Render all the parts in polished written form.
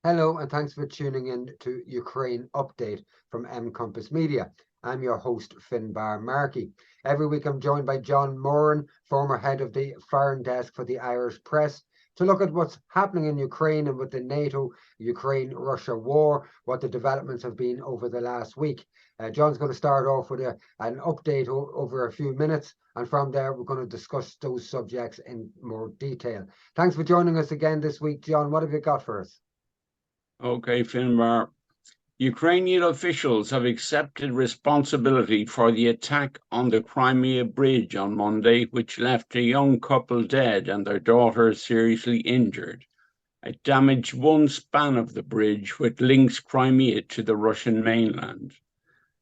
Hello, and thanks for tuning in to Ukraine Update from Compass Media. I'm your host, Finbar Markey. Every week I'm joined by John Moran, former head of the foreign desk for the Irish Press, to look at what's happening in Ukraine and with the NATO-Ukraine-Russia war, what the developments have been over the last week. John's going to start off with an update over a few minutes, and from there we're going to discuss those subjects in more detail. Thanks for joining us again this week, John. What have you got for us? Okay, Finbar. Ukrainian officials have accepted responsibility for the attack on the Crimea Bridge on Monday, which left a young couple dead and their daughter seriously injured. It damaged one span of the bridge, which links Crimea to the Russian mainland.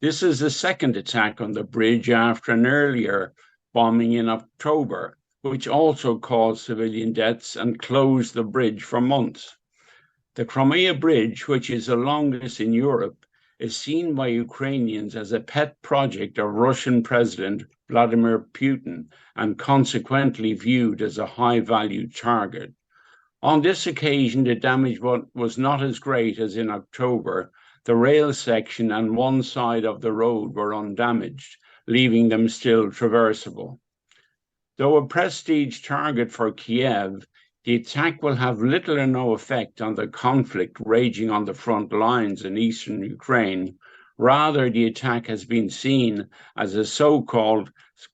This is the second attack on the bridge after an earlier bombing in October, which also caused civilian deaths and closed the bridge for months. The Crimea Bridge, which is the longest in Europe, is seen by Ukrainians as a pet project of Russian President Vladimir Putin and consequently viewed as a high-value target. On this occasion, the damage was not as great as in October. The rail section and one side of the road were undamaged, leaving them still traversable. Though a prestige target for Kiev, the attack will have little or no effect on the conflict raging on the front lines in eastern Ukraine. Rather, the attack has been seen as a so-called,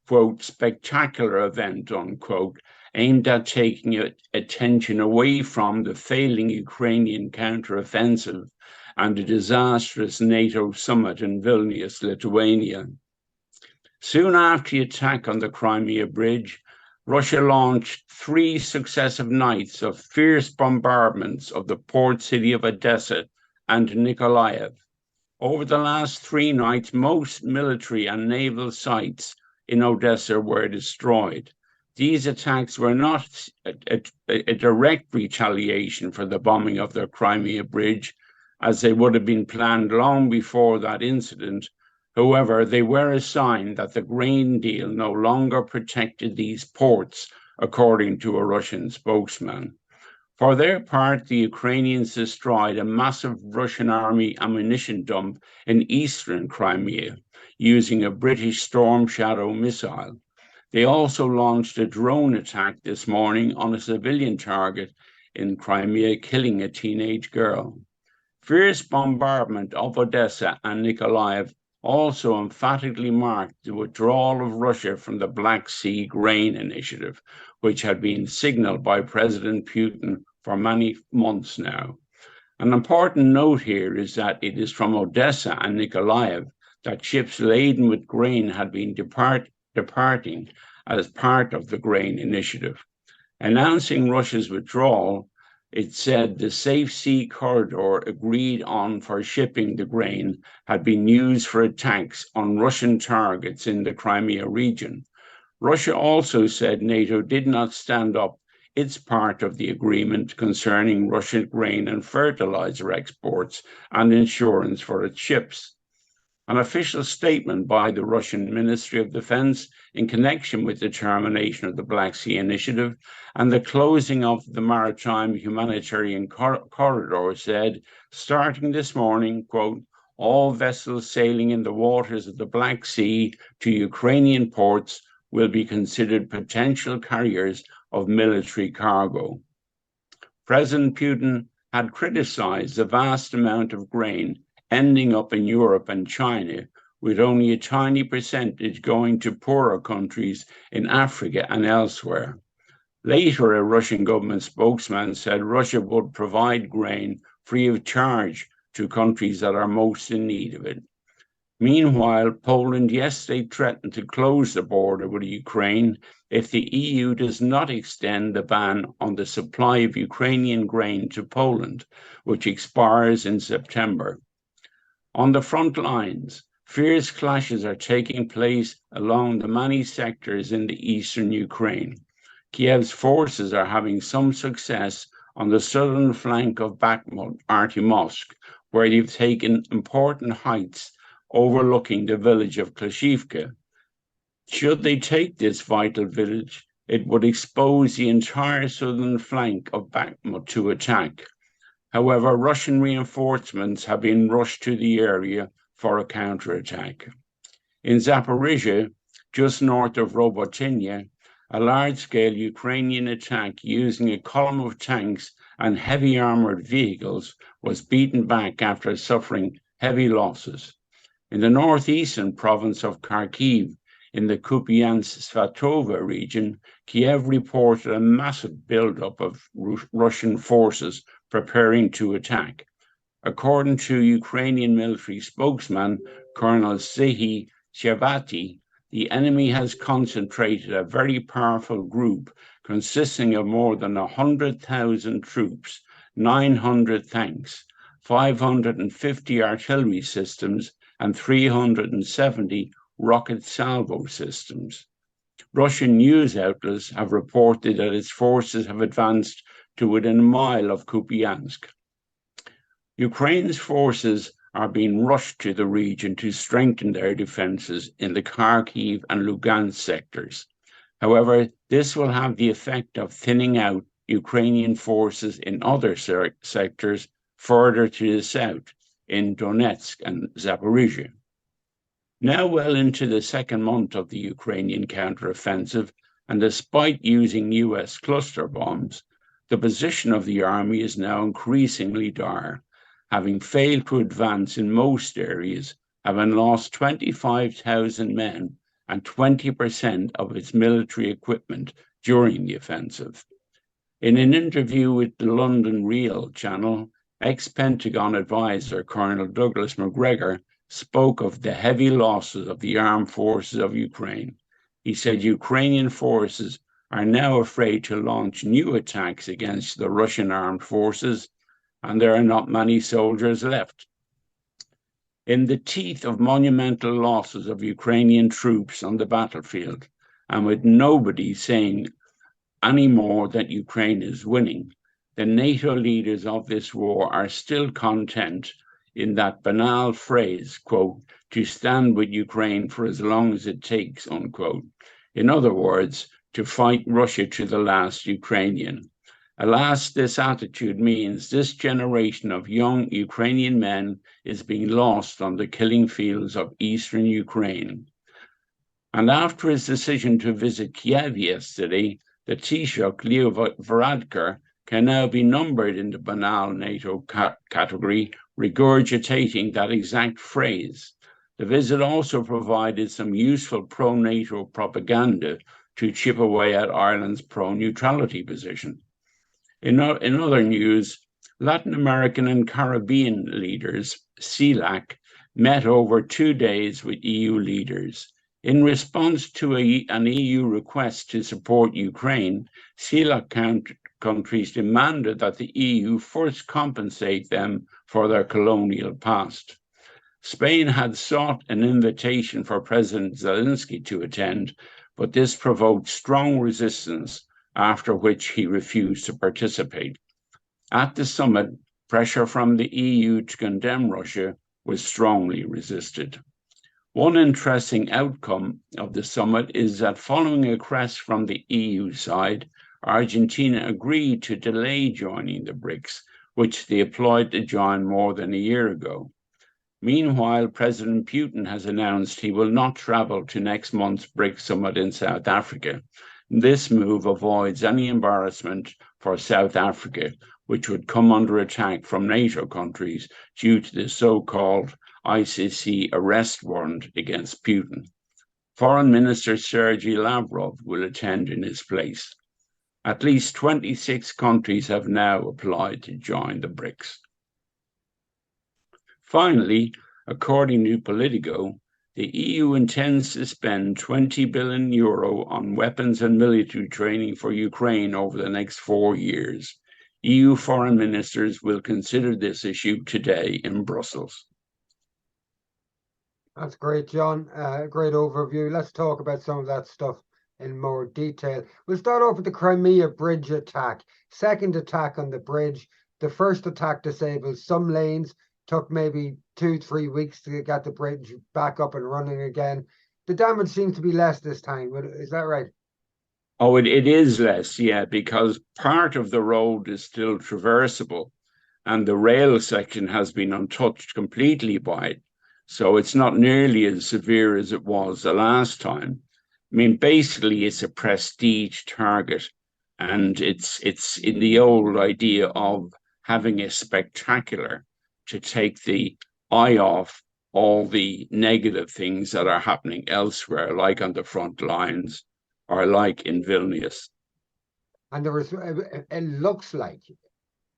quote, spectacular event, unquote, aimed at taking attention away from the failing Ukrainian counteroffensive and the disastrous NATO summit in Vilnius, Lithuania. Soon after the attack on the Crimea Bridge, Russia launched 3 successive nights of fierce bombardments of the port city of Odessa and Nikolaev. Over the last 3 nights, most military and naval sites in Odessa were destroyed. These attacks were not a direct retaliation for the bombing of the Crimea Bridge, as they would have been planned long before that incident. However, they were a sign that the grain deal no longer protected these ports, according to a Russian spokesman. For their part, the Ukrainians destroyed a massive Russian army ammunition dump in eastern Crimea using a British Storm Shadow missile. They also launched a drone attack this morning on a civilian target in Crimea, killing a teenage girl. Fierce bombardment of Odessa and Nikolaev also emphatically marked the withdrawal of Russia from the Black Sea Grain Initiative, which had been signaled by President Putin for many months now. An important note here is that it is from Odessa and Nikolaev that ships laden with grain had been departing as part of the grain initiative. Announcing Russia's withdrawal, it said the safe sea corridor agreed on for shipping the grain had been used for attacks on Russian targets in the Crimea region. Russia also said NATO did not stand up its part of the agreement concerning Russian grain and fertilizer exports and insurance for its ships. An official statement by the Russian Ministry of Defense in connection with the termination of the Black Sea Initiative and the closing of the maritime humanitarian corridor said, starting this morning, quote, all vessels sailing in the waters of the Black Sea to Ukrainian ports will be considered potential carriers of military cargo. President Putin had criticized the vast amount of grain ending up in Europe and China, with only a tiny percentage going to poorer countries in Africa and elsewhere. Later, a Russian government spokesman said Russia would provide grain free of charge to countries that are most in need of it. Meanwhile, Poland yesterday threatened to close the border with Ukraine if the EU does not extend the ban on the supply of Ukrainian grain to Poland, which expires in September. On the front lines, fierce clashes are taking place along the many sectors in the eastern Ukraine. Kiev's forces are having some success on the southern flank of Bakhmut, Artyomovsk, where they've taken important heights overlooking the village of Klashivka. Should they take this vital village, it would expose the entire southern flank of Bakhmut to attack. However, Russian reinforcements have been rushed to the area for a counterattack. In Zaporizhia, just north of Robotynya, a large-scale Ukrainian attack using a column of tanks and heavy armored vehicles was beaten back after suffering heavy losses. In the northeastern province of Kharkiv, in the Kupiansk-Svatova region, Kiev reported a massive buildup of Russian forces preparing to attack. According to Ukrainian military spokesman Colonel Serhiy Shyavati, the enemy has concentrated a very powerful group consisting of more than 100,000 troops, 900 tanks, 550 artillery systems, and 370 rocket salvo systems. Russian news outlets have reported that its forces have advanced to within a mile of Kupiansk. Ukraine's forces are being rushed to the region to strengthen their defenses in the Kharkiv and Lugansk sectors. However, this will have the effect of thinning out Ukrainian forces in other sectors further to the south, in Donetsk and Zaporizhia. Now well into the second month of the Ukrainian counteroffensive, and despite using US cluster bombs, the position of the army is now increasingly dire, having failed to advance in most areas, having lost 25,000 men and 20% of its military equipment during the offensive. In an interview with the London Real channel, ex-Pentagon advisor Colonel Douglas Macgregor spoke of the heavy losses of the armed forces of Ukraine. He said Ukrainian forces are now afraid to launch new attacks against the Russian armed forces, and there are not many soldiers left. In the teeth of monumental losses of Ukrainian troops on the battlefield, and with nobody saying any more that Ukraine is winning, the NATO leaders of this war are still content in that banal phrase, quote, to stand with Ukraine for as long as it takes, unquote. In other words, to fight Russia to the last Ukrainian. Alas, this attitude means this generation of young Ukrainian men is being lost on the killing fields of eastern Ukraine. And after his decision to visit Kiev yesterday, the Taoiseach Leo Varadkar can now be numbered in the banal NATO category, regurgitating that exact phrase. The visit also provided some useful pro-NATO propaganda to chip away at Ireland's pro-neutrality position. In other news, Latin American and Caribbean leaders, CELAC, met over 2 days with EU leaders. In response to an EU request to support Ukraine, CELAC countries demanded that the EU first compensate them for their colonial past. Spain had sought an invitation for President Zelensky to attend, but this provoked strong resistance, after which he refused to participate. At the summit, pressure from the EU to condemn Russia was strongly resisted. One interesting outcome of the summit is that following a request from the EU side, Argentina agreed to delay joining the BRICS, which they applied to join more than a year ago. Meanwhile, President Putin has announced he will not travel to next month's BRICS summit in South Africa. This move avoids any embarrassment for South Africa, which would come under attack from NATO countries due to the so-called ICC arrest warrant against Putin. Foreign Minister Sergei Lavrov will attend in his place. At least 26 countries have now applied to join the BRICS. Finally, according to Politico, the EU intends to spend €20 billion on weapons and military training for Ukraine over the next 4 years. EU foreign ministers will consider this issue today in Brussels. That's great, John. Great overview. Let's talk about some of that stuff in more detail. We'll start off with the Crimea Bridge attack. Second attack on the bridge. The first attack disabled some lanes, took maybe 2-3 weeks to get the bridge back up and running again. The damage seems to be less this time. Is that right? Oh, it is less, yeah, because part of the road is still traversable. and the rail section has been untouched completely by it. So it's not nearly as severe as it was the last time. I mean, basically, it's a prestige target, and it's in the old idea of having a spectacular to take the eye off all the negative things that are happening elsewhere, like on the front lines or like in Vilnius. And there was, it looks like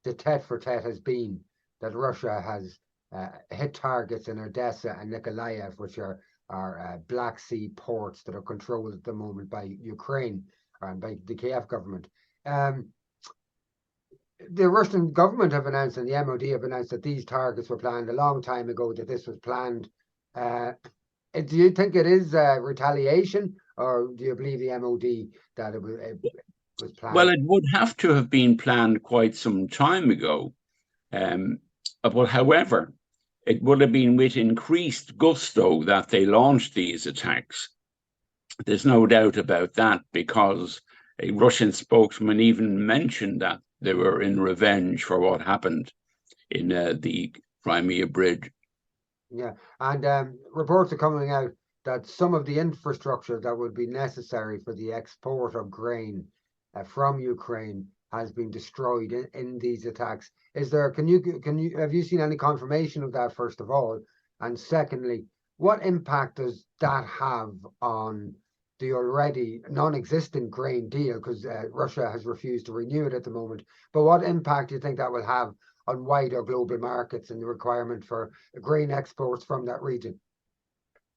the tet for tet has been that Russia has hit targets in Odessa and Nikolaev, which are Black Sea ports that are controlled at the moment by Ukraine and by the Kiev government. The Russian government have announced, and the MOD have announced, that these targets were planned a long time ago, that this was planned. Do you think it is retaliation, or do you believe the MOD that it was planned? Well, it would have to have been planned quite some time ago. But however, it would have been with increased gusto that they launched these attacks. There's no doubt about that, because a Russian spokesman even mentioned that they were in revenge for what happened in the Crimea Bridge. Yeah, and reports are coming out that some of the infrastructure that would be necessary for the export of grain from Ukraine has been destroyed in these attacks. Is there? Have you seen any confirmation of that, first of all? And secondly, what impact does that have on the already non-existent grain deal? Because Russia has refused to renew it at the moment. But what impact do you think that will have on wider global markets and the requirement for grain exports from that region?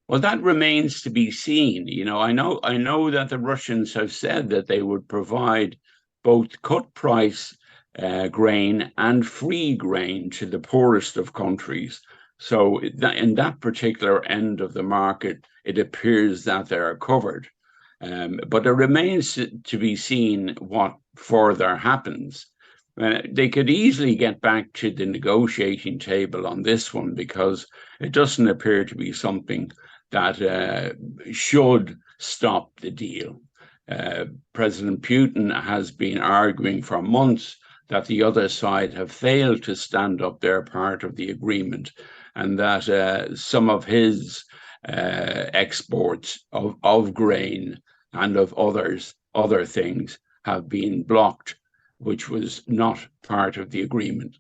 Well, that remains to be seen. I know that the Russians have said that they would provide both cut price grain and free grain to the poorest of countries. So in that particular end of the market, it appears that they are covered. But it remains to be seen what further happens. They could easily get back to the negotiating table on this one, because it doesn't appear to be something that should stop the deal. President Putin has been arguing for months that the other side have failed to stand up their part of the agreement, and that some of his exports of grain and of other things have been blocked, which was not part of the agreement.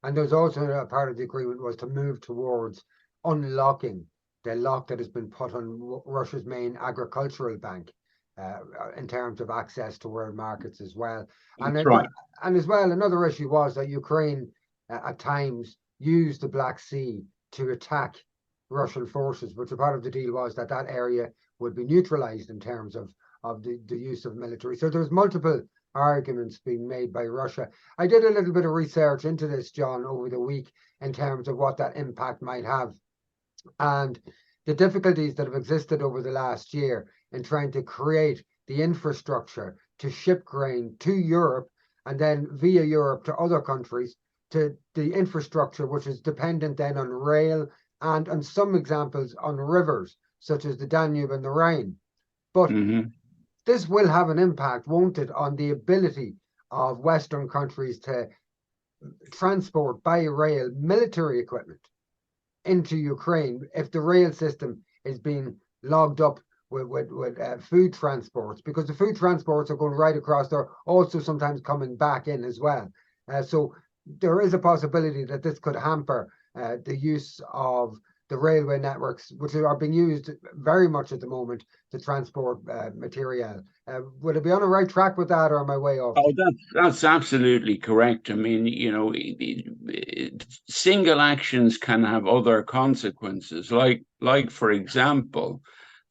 And there's also a part of the agreement was to move towards unlocking the lock that has been put on Russia's main agricultural bank in terms of access to world markets as well. That's right. And as well, another issue was that Ukraine at times used the Black Sea to attack Russian forces, but a part of the deal was that that area would be neutralized in terms of the use of military. So there's multiple arguments being made by Russia. I did a little bit of research into this, John, over the week in terms of what that impact might have, and the difficulties that have existed over the last year in trying to create the infrastructure to ship grain to Europe and then via Europe to other countries, to the infrastructure which is dependent then on rail and on some examples on rivers such as the Danube and the Rhine. But this will have an impact, won't it, on the ability of Western countries to transport by rail military equipment into Ukraine if the rail system is being logged up with food transports, because the food transports are going right across there, also sometimes coming back in as well. So there is a possibility that this could hamper the use of the railway networks, which are being used very much at the moment to transport material. Would it be on the right track with that, or am I way off? Oh, that's absolutely correct. I mean, single actions can have other consequences. Like for example,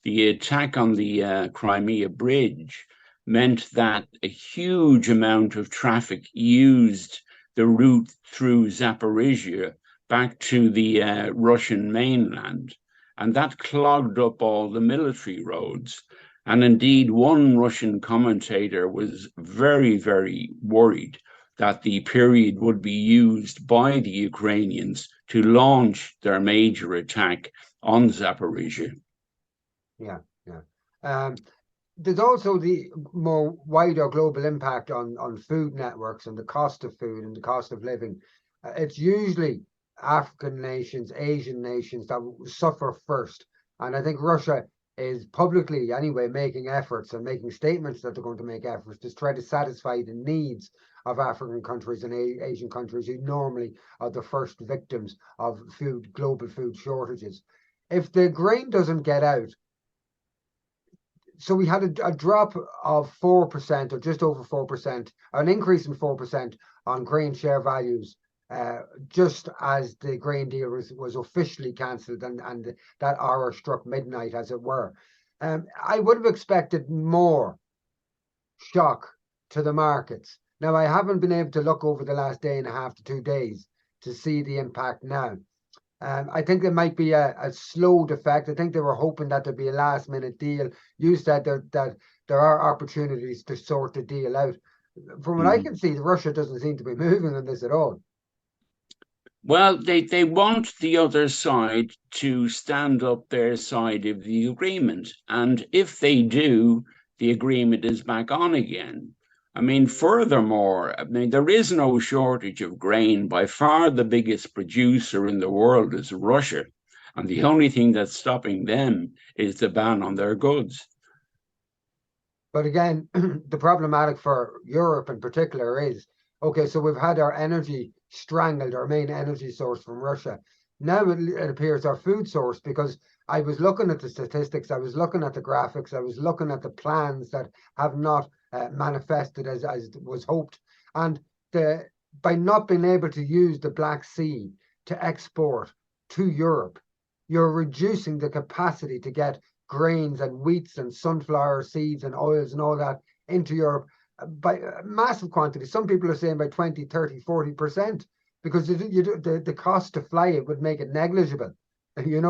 the attack on the Crimea Bridge meant that a huge amount of traffic used the route through Zaporizhia back to the Russian mainland, and that clogged up all the military roads. And indeed, one Russian commentator was very, very worried that the period would be used by the Ukrainians to launch their major attack on Zaporizhia. Yeah. There's also the more wider global impact on food networks and the cost of food and the cost of living. it's usually African nations, Asian nations that suffer first. And I think Russia is publicly, anyway, making efforts and making statements that they're going to make efforts to try to satisfy the needs of African countries and Asian countries who normally are the first victims of global food shortages. If the grain doesn't get out, so we had a drop of 4% or just over 4%, an increase in 4% on grain share values just as the grain deal was officially cancelled and that hour struck midnight, as it were. I would have expected more shock to the markets. Now, I haven't been able to look over the last day and a half to 2 days to see the impact now. I think there might be a slowed effect. I think they were hoping that there'd be a last minute deal. You said that there are opportunities to sort the deal out. From what I can see, Russia doesn't seem to be moving on this at all. Well, they want the other side to stand up their side of the agreement. And if they do, the agreement is back on again. I mean, furthermore, there is no shortage of grain. By far, the biggest producer in the world is Russia. And the only thing that's stopping them is the ban on their goods. But again, the problematic for Europe in particular is, okay, so we've had our energy strangled, our main energy source from Russia. Now it appears our food source, because I was looking at the statistics, I was looking at the graphics, I was looking at the plans that have not manifested as was hoped. And by not being able to use the Black Sea to export to Europe, you're reducing the capacity to get grains and wheats and sunflower seeds and oils and all that into Europe by massive quantities. Some people are saying by 20, 30, 40%, because the cost to fly it would make it negligible.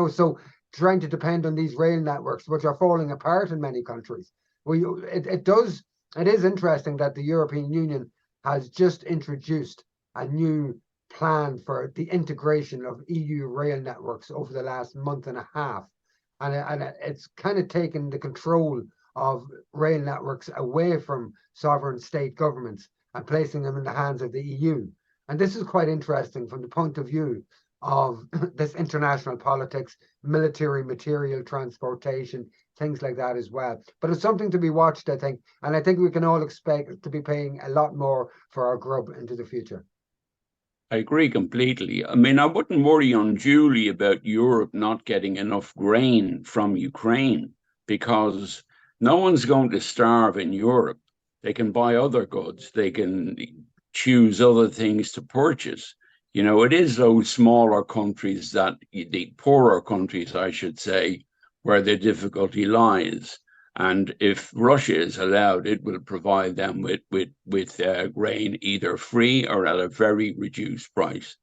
So trying to depend on these rail networks, which are falling apart in many countries. It is interesting that the European Union has just introduced a new plan for the integration of EU rail networks over the last month and a half. And it's kind of taken the control of rail networks away from sovereign state governments and placing them in the hands of the EU. And this is quite interesting from the point of view of this international politics, military material transportation, things like that as well. But it's something to be watched, I think. And I think we can all expect to be paying a lot more for our grub into the future. I agree completely. I mean, I wouldn't worry unduly about Europe not getting enough grain from Ukraine, because no one's going to starve in Europe. They can buy other goods. They can choose other things to purchase. It is those smaller countries, the poorer countries, I should say, where the difficulty lies. And if Russia is allowed, it will provide them with grain either free or at a very reduced price.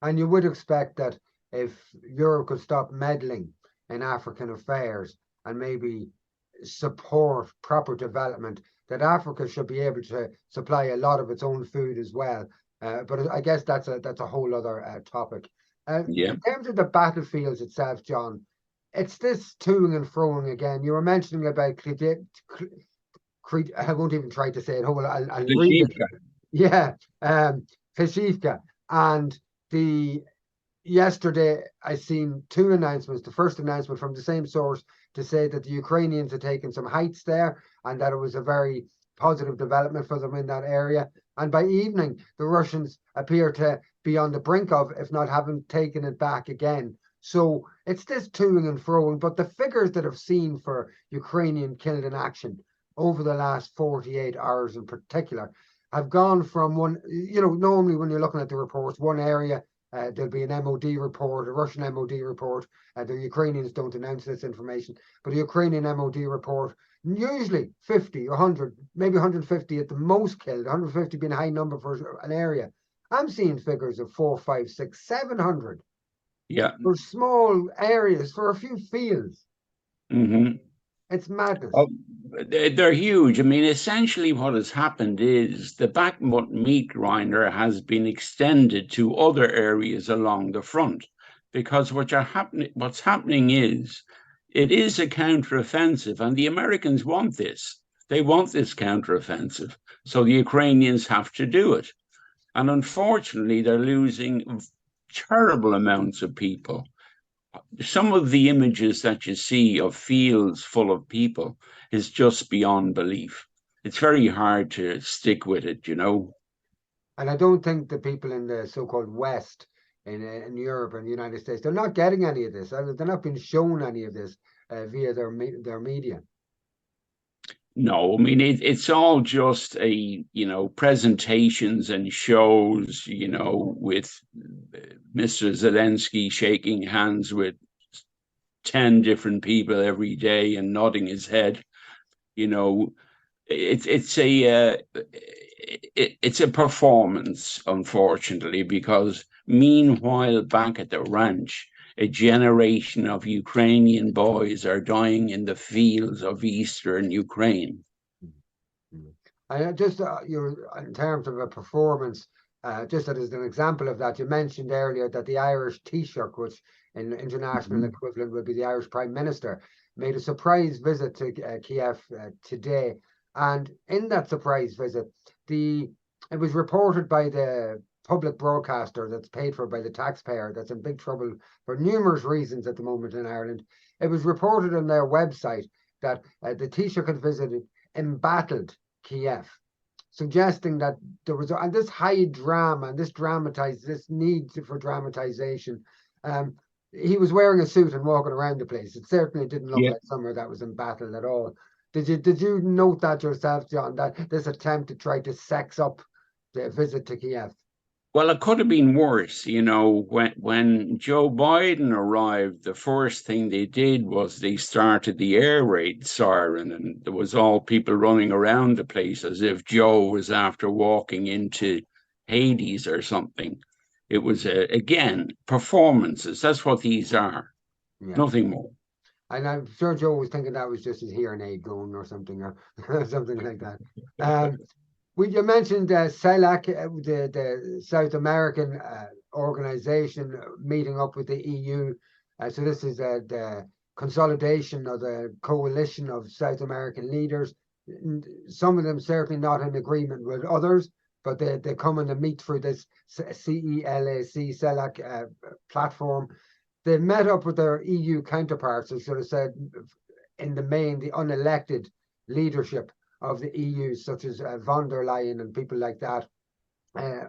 And you would expect that if Europe could stop meddling in African affairs and maybe support proper development, that Africa should be able to supply a lot of its own food as well. But I guess that's a whole other topic. In terms of the battlefields itself, John, it's this toing and froing again. You were mentioning about I won't even try to say it. I'll read it. Yeah, Klishivka. And yesterday I seen two announcements. The first announcement from the same source to say that the Ukrainians had taken some heights there and that it was a very positive development for them in that area. And by evening, the Russians appear to be on the brink of, if not having taken it back again. So it's this toing and froing, but the figures that I've seen for Ukrainian killed in action over the last 48 hours in particular have gone from one, normally when you're looking at the reports, one area, there'll be an MOD report, a Russian MOD report. The Ukrainians don't announce this information, but a Ukrainian MOD report, usually 50, 100, maybe 150 at the most killed, 150 being a high number for an area. I'm seeing figures of 4, 5, 6, 700. Yeah. For small areas, for a few fields. It's madness. Oh, they're huge. I mean, essentially what has happened is the Bakhmut meat grinder has been extended to other areas along the front, because what's happening is it is a counteroffensive, and the Americans want this. They want this counteroffensive, so the Ukrainians have to do it. And unfortunately, they're losing terrible amounts of people. Some of the images that you see of fields full of people is just beyond belief. It's very hard to stick with it, you know. And I don't think the people in the so-called West in Europe and the United States, they're not getting any of this. They're not being shown any of this via their media. No, I mean it's all just presentations and shows, with Mr. Zelensky shaking hands with 10 different people every day and nodding his head. It's a performance, unfortunately, because meanwhile back at the ranch, a generation of Ukrainian boys are dying in the fields of eastern Ukraine. And just in terms of a performance, just as an example of that, you mentioned earlier that the Irish Taoiseach, which in international equivalent would be the Irish Prime Minister, made a surprise visit to Kiev today. And in that surprise visit, it was reported by the public broadcaster that's paid for by the taxpayer, that's in big trouble for numerous reasons at the moment in Ireland. It was reported on their website that the Taoiseach had visited embattled Kiev, suggesting that there was this high drama and this need for dramatization. He was wearing a suit and walking around the place. It certainly didn't look like somewhere that was embattled at all. Did you note that yourself, John, that this attempt to try to sex up the visit to Kiev? Well, it could have been worse. When Joe Biden arrived, the first thing they did was they started the air raid siren, and there was all people running around the place as if Joe was after walking into Hades or something. It was, again, performances. That's what these are. Yeah. Nothing more. And I'm sure Joe was thinking that was just his hearing aid going or something, or something like that. You mentioned CELAC, the South American organization meeting up with the EU. So this is the consolidation of the coalition of South American leaders. Some of them certainly not in agreement with others, but they come and they meet through this CELAC platform. They met up with their EU counterparts, as sort of said, in the main, the unelected leadership of the EU, such as von der Leyen and people like that,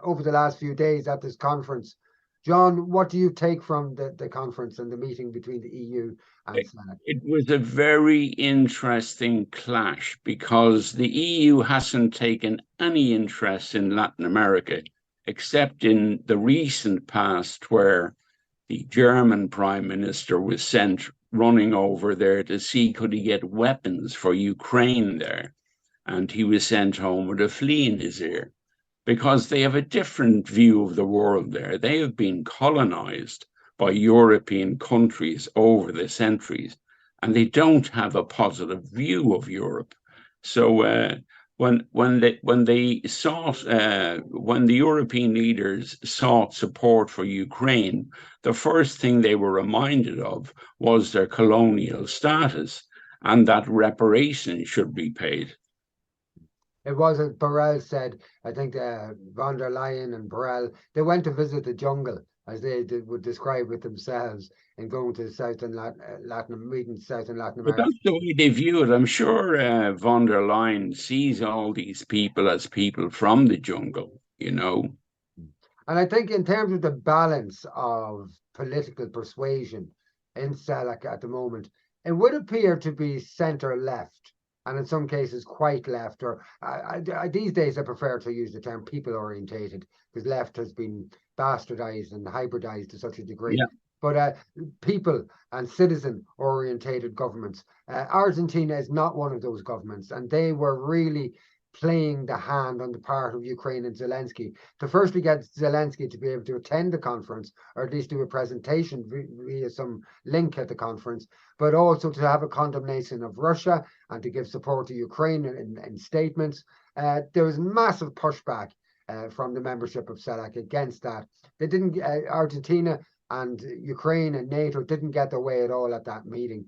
over the last few days at this conference. John, what do you take from the conference and the meeting between the EU and CELAC? It was a very interesting clash because the EU hasn't taken any interest in Latin America, except in the recent past where the German Prime Minister was sent running over there to see could he get weapons for Ukraine there. And he was sent home with a flea in his ear because they have a different view of the world there. They have been colonized by European countries over the centuries, and they don't have a positive view of Europe. So when the European leaders sought support for Ukraine, the first thing they were reminded of was their colonial status and that reparations should be paid. It was, as Borrell said, I think von der Leyen and Borrell, they went to visit the jungle, as they would describe it themselves, and going to South and meeting South and Latin America. But that's the way they view it. I'm sure von der Leyen sees all these people as people from the jungle, And I think in terms of the balance of political persuasion in CELAC at the moment, it would appear to be centre-left, and in some cases quite left, or these days I prefer to use the term people-orientated, because left has been bastardized and hybridized to such a degree. Yeah. But people and citizen-orientated governments. Argentina is not one of those governments, and they were really playing the hand on the part of Ukraine and Zelensky to firstly get Zelensky to be able to attend the conference, or at least do a presentation via some link at the conference, but also to have a condemnation of Russia and to give support to Ukraine in statements. There was massive pushback from the membership of CELAC against that. They didn't. Argentina and Ukraine and NATO didn't get their way at all at that meeting.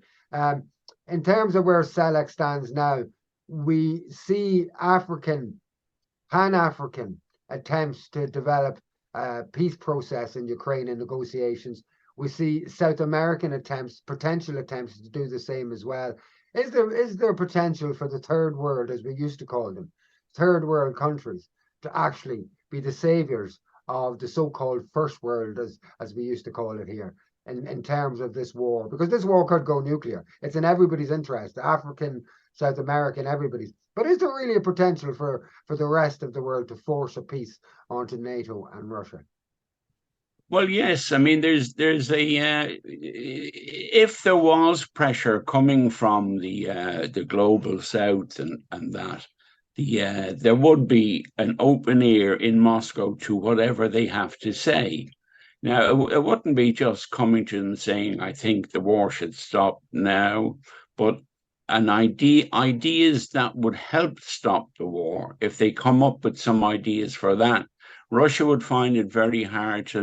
In terms of where CELAC stands now, we see Pan-African attempts to develop a peace process in Ukraine and negotiations. We see South American attempts, potential attempts to do the same as well. Is there potential for the third world, as we used to call them, third world countries, to actually be the saviors of the so-called first world, as we used to call it here, in terms of this war? Because this war could go nuclear. It's in everybody's interest, African, South American, everybody's. But is there really a potential for the rest of the world to force a peace onto NATO and Russia? Well, yes. I mean, there's a if there was pressure coming from the global south and that there would be an open ear in Moscow to whatever they have to say. Now, it wouldn't be just coming to them saying, "I think the war should stop now," but ideas that would help stop the war. If they come up with some ideas for that, Russia would find it very hard to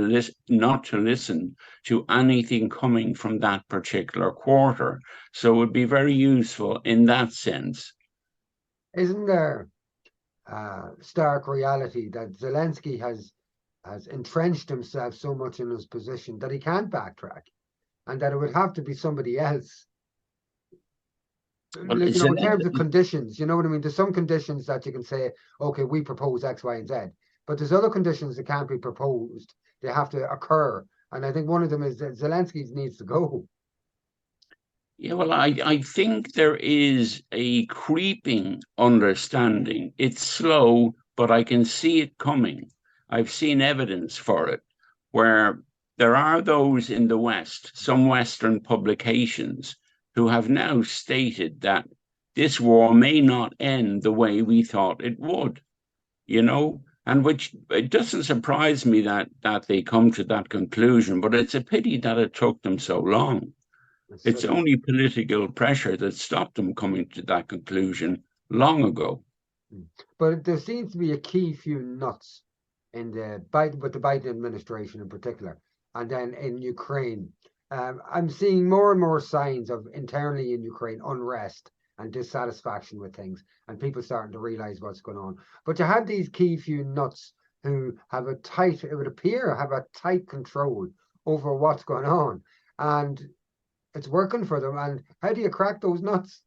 not to listen to anything coming from that particular quarter. So it would be very useful in that sense. Isn't there stark reality that Zelensky has entrenched himself so much in his position that he can't backtrack, and that it would have to be somebody else? Well, Like, in terms of conditions, you know what I mean? There's some conditions that you can say, okay, we propose X, Y, and Z. But there's other conditions that can't be proposed. They have to occur. And I think one of them is that Zelensky needs to go. Yeah, well, I think there is a creeping understanding. It's slow, but I can see it coming. I've seen evidence for it, where there are those in the West, some Western publications, who have now stated that this war may not end the way we thought it would, and which it doesn't surprise me that they come to that conclusion, but it's a pity that it took them so long. It's only political pressure that stopped them coming to that conclusion long ago. But there seems to be a key few nuts in the Biden administration in particular, and then in Ukraine. I'm seeing more and more signs of internally in Ukraine unrest and dissatisfaction with things, and people starting to realize what's going on. But you have these key few nuts who have it would appear, have a tight control over what's going on, and it's working for them. And how do you crack those nuts?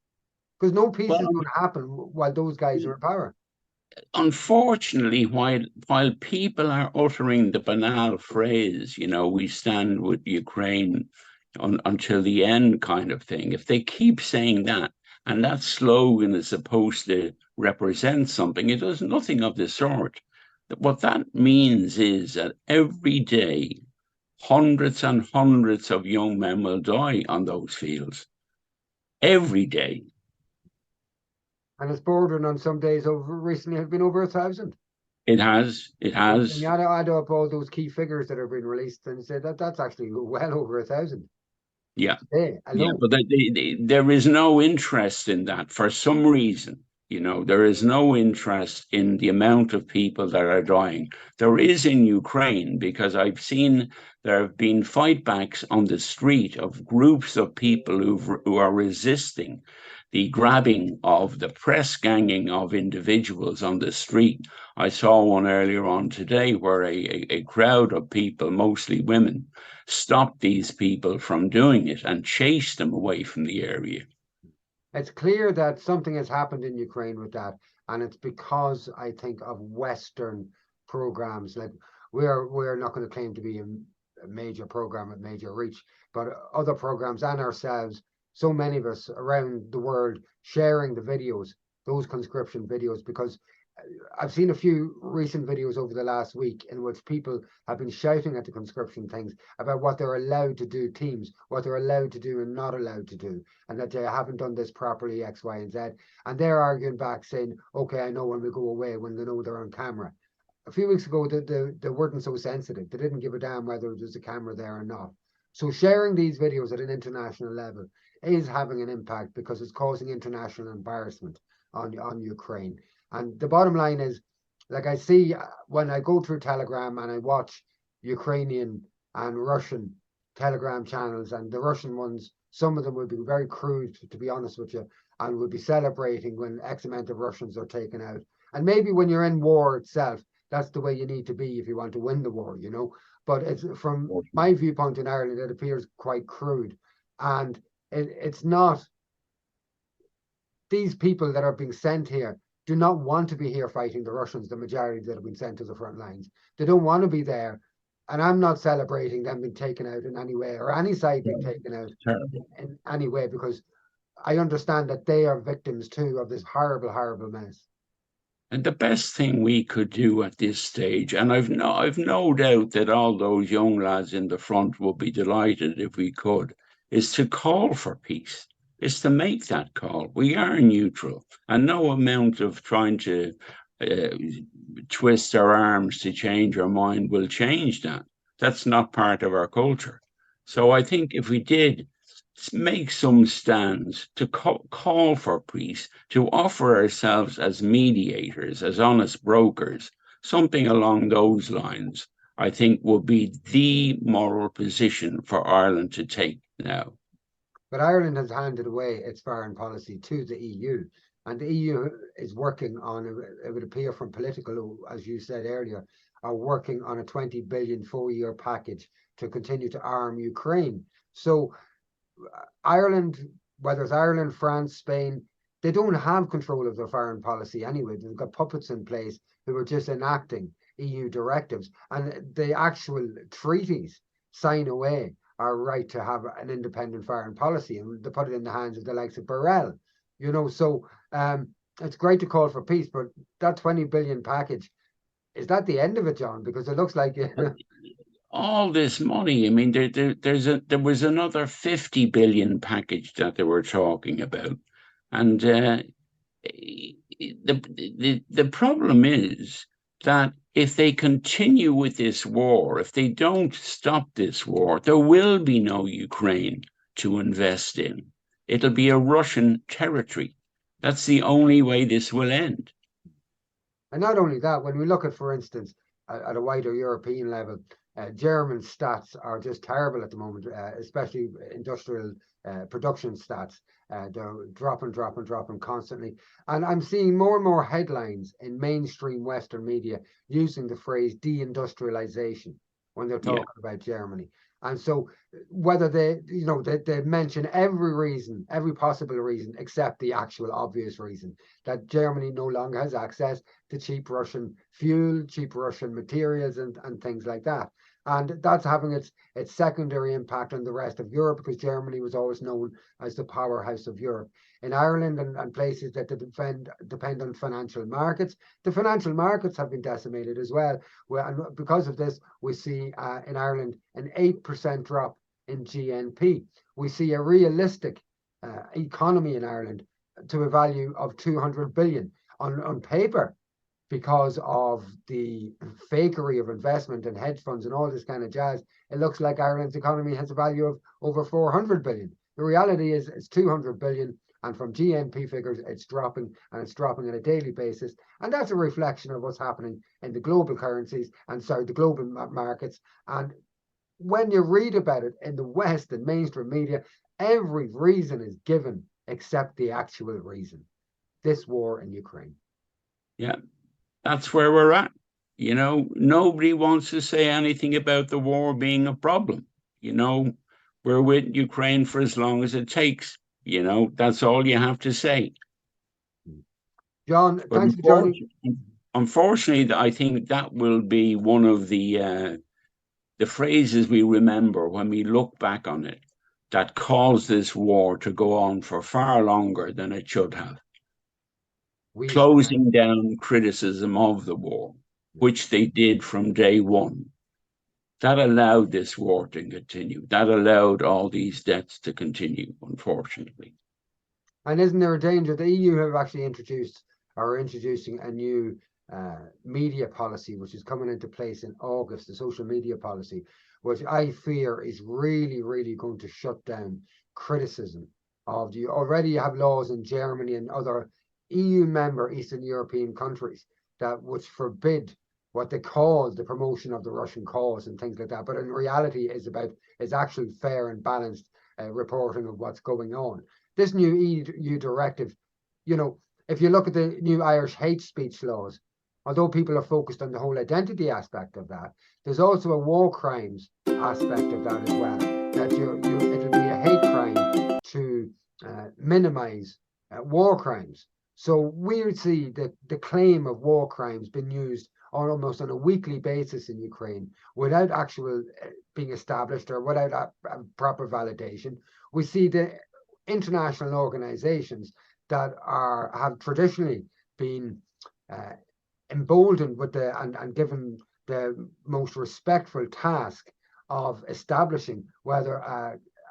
Because no peace is going to happen while those guys are in power. Unfortunately, while people are uttering the banal phrase, we stand with Ukraine until the end kind of thing, if they keep saying that, and that slogan is supposed to represent something, it does nothing of the sort. What that means is that every day, hundreds and hundreds of young men will die on those fields. Every day. And it's bordering on some days recently have been over 1,000. It has. And you add up all those key figures that have been released and say that's actually well over 1,000. Yeah. But there is no interest in that for some reason. There is no interest in the amount of people that are dying. There is in Ukraine, because I've seen there have been fightbacks on the street of groups of people who are resisting the grabbing of the press ganging of individuals on the street. I saw one earlier on today where a crowd of people, mostly women, stopped these people from doing it and chased them away from the area. It's clear that something has happened in Ukraine with that, and it's because, I think, of Western programs. Like we're not going to claim to be a major program with major reach, but other programs and ourselves, so many of us around the world sharing the videos, those conscription videos, because I've seen a few recent videos over the last week in which people have been shouting at the conscription things about what they're allowed to do, teams, what they're allowed to do and not allowed to do, and that they haven't done this properly, X, Y, and Z. And they're arguing back saying, okay, I know when we go away, when they know they're on camera. A few weeks ago, they weren't so sensitive. They didn't give a damn whether there's a camera there or not. So sharing these videos at an international level is having an impact because it's causing international embarrassment on Ukraine. And the bottom line is, like I see when I go through Telegram and I watch Ukrainian and Russian Telegram channels, and the Russian ones, some of them would be very crude, to be honest with you, and would be celebrating when X amount of Russians are taken out. And maybe when you're in war itself, That's the way you need to be if you want to win the war, you know. But it's from my viewpoint in Ireland, it appears quite crude. And it's not, these people that are being sent here do not want to be here fighting the Russians, the majority that have been sent to the front lines. They don't want to be there. And I'm not celebrating them being taken out in any way, or any side being taken out in any way, because I understand that they are victims too of this horrible, horrible mess. And the best thing we could do at this stage, and I've no doubt that all those young lads in the front will be delighted if we could, is to call for peace. Is to make that call. We are neutral, and no amount of trying to twist our arms to change our mind will change that. That's not part of our culture. So I think if we did make some stands to call for peace, to offer ourselves as mediators, as honest brokers, something along those lines, I think would be the moral position for Ireland to take now. But Ireland has handed away its foreign policy to the EU, and the EU is working on, it would appear from political, as you said earlier, are working on a 20 billion 4-year package to continue to arm Ukraine. So Ireland, whether it's Ireland, France, Spain, they don't have control of their foreign policy anyway. They've got puppets in place who are just enacting EU directives, and the actual treaties sign away our right to have an independent foreign policy, and they put it in the hands of the likes of Borrell, you know. So it's great to call for peace, but that 20 billion package, is that the end of it, John? Because it looks like all this money. I mean, there was another 50 billion package that they were talking about, and the problem is that if they continue with this war, if they don't stop this war, there will be no Ukraine to invest in. It'll be a Russian territory. That's the only way this will end. And not only that, when we look at, for instance, at a wider European level, German stats are just terrible at the moment, especially industrial production stats. They're dropping constantly. And I'm seeing more and more headlines in mainstream Western media using the phrase deindustrialization when they're talking about Germany. And so whether they mention every reason, every possible reason, except the actual obvious reason that Germany no longer has access to cheap Russian fuel, cheap Russian materials, and things like that. And that's having its secondary impact on the rest of Europe, because Germany was always known as the powerhouse of Europe. In Ireland and places that depend on financial markets, the financial markets have been decimated as well. And because of this, we see in Ireland an 8% drop in GNP. We see a realistic economy in Ireland to a value of 200 billion on paper. Because of the fakery of investment and hedge funds and all this kind of jazz, it looks like Ireland's economy has a value of over 400 billion. The reality is it's 200 billion, and from GNP figures, it's dropping, and it's dropping on a daily basis. And that's a reflection of what's happening in the global currencies the global markets. And when you read about it in the West and mainstream media, every reason is given except the actual reason: this war in Ukraine. Yeah. That's where we're at. You know, nobody wants to say anything about the war being a problem. You know, we're with Ukraine for as long as it takes. You know, that's all you have to say. John, thanks for joining. Unfortunately, I think that will be one of the phrases we remember when we look back on it, that caused this war to go on for far longer than it should have. Closing down criticism of the war, which they did from day one. That allowed this war to continue. That allowed all these deaths to continue, unfortunately. And isn't there a danger? The EU have actually introducing a new media policy, which is coming into place in August, the social media policy, which I fear is really, really going to shut down criticism of you. Already you have laws in Germany and other EU member Eastern European countries that would forbid what they call the promotion of the Russian cause and things like that. But in reality is actually fair and balanced reporting of what's going on. This new EU directive, you know, if you look at the new Irish hate speech laws, although people are focused on the whole identity aspect of that, there's also a war crimes aspect of that as well. That it'll be a hate crime to minimize war crimes. So we see the claim of war crimes being used almost on a weekly basis in Ukraine without actual being established or without a proper validation. We see the international organizations that have traditionally been emboldened with and given the most respectful task of establishing whether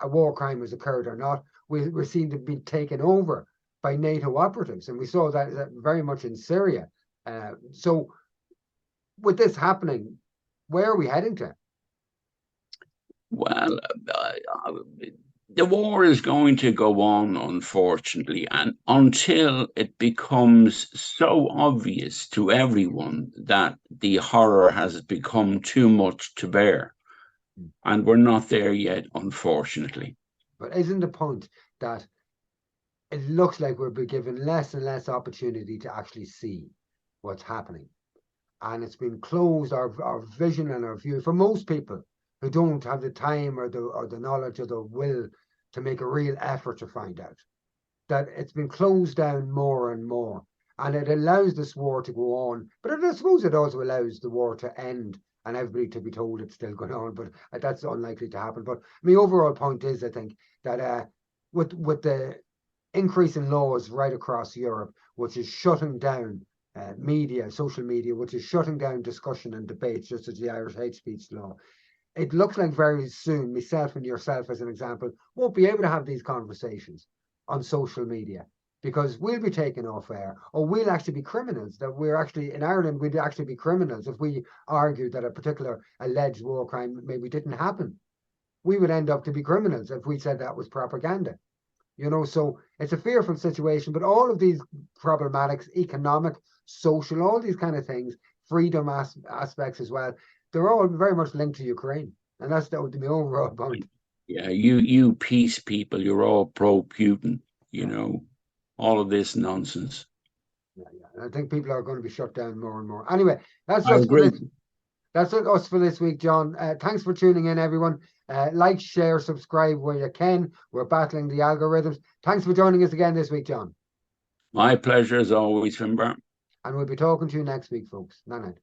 a war crime has occurred or not. We're seen to be taken over by NATO operatives, and we saw that very much in Syria. So with this happening, where are we heading to? Well, the war is going to go on, unfortunately, and until it becomes so obvious to everyone that the horror has become too much to bear. And we're not there yet, unfortunately. But isn't the point that it looks like we're being given less and less opportunity to actually see what's happening? And it's been closed, our vision and our view, for most people who don't have the time or the knowledge or the will to make a real effort to find out, that it's been closed down more and more. And it allows this war to go on. But I suppose it also allows the war to end and everybody to be told it's still going on. But that's unlikely to happen. But my overall point is, I think, that with the increase in laws right across Europe, which is shutting down media, social media, which is shutting down discussion and debates, just as the Irish hate speech law, it looks like very soon, myself and yourself as an example, won't be able to have these conversations on social media because we'll be taken off air, or we'll actually be criminals. That we're actually, in Ireland, we'd actually be criminals if we argued that a particular alleged war crime maybe didn't happen. We would end up to be criminals if we said that was propaganda. You know, so it's a fearful situation, but all of these problematics, economic, social, all these kind of things, freedom aspects as well, they're all very much linked to Ukraine. And that's the overall point. Yeah, you peace people, you're all pro-Putin, you know, all of this nonsense. Yeah. And I think people are going to be shut down more and more. Anyway, that's us for this. That's us for this week, John. Thanks for tuning in, everyone. Like, share, subscribe where you can. We're battling the algorithms. Thanks for joining us again this week, John. My pleasure as always, Finbar. And we'll be talking to you next week, folks. Night night.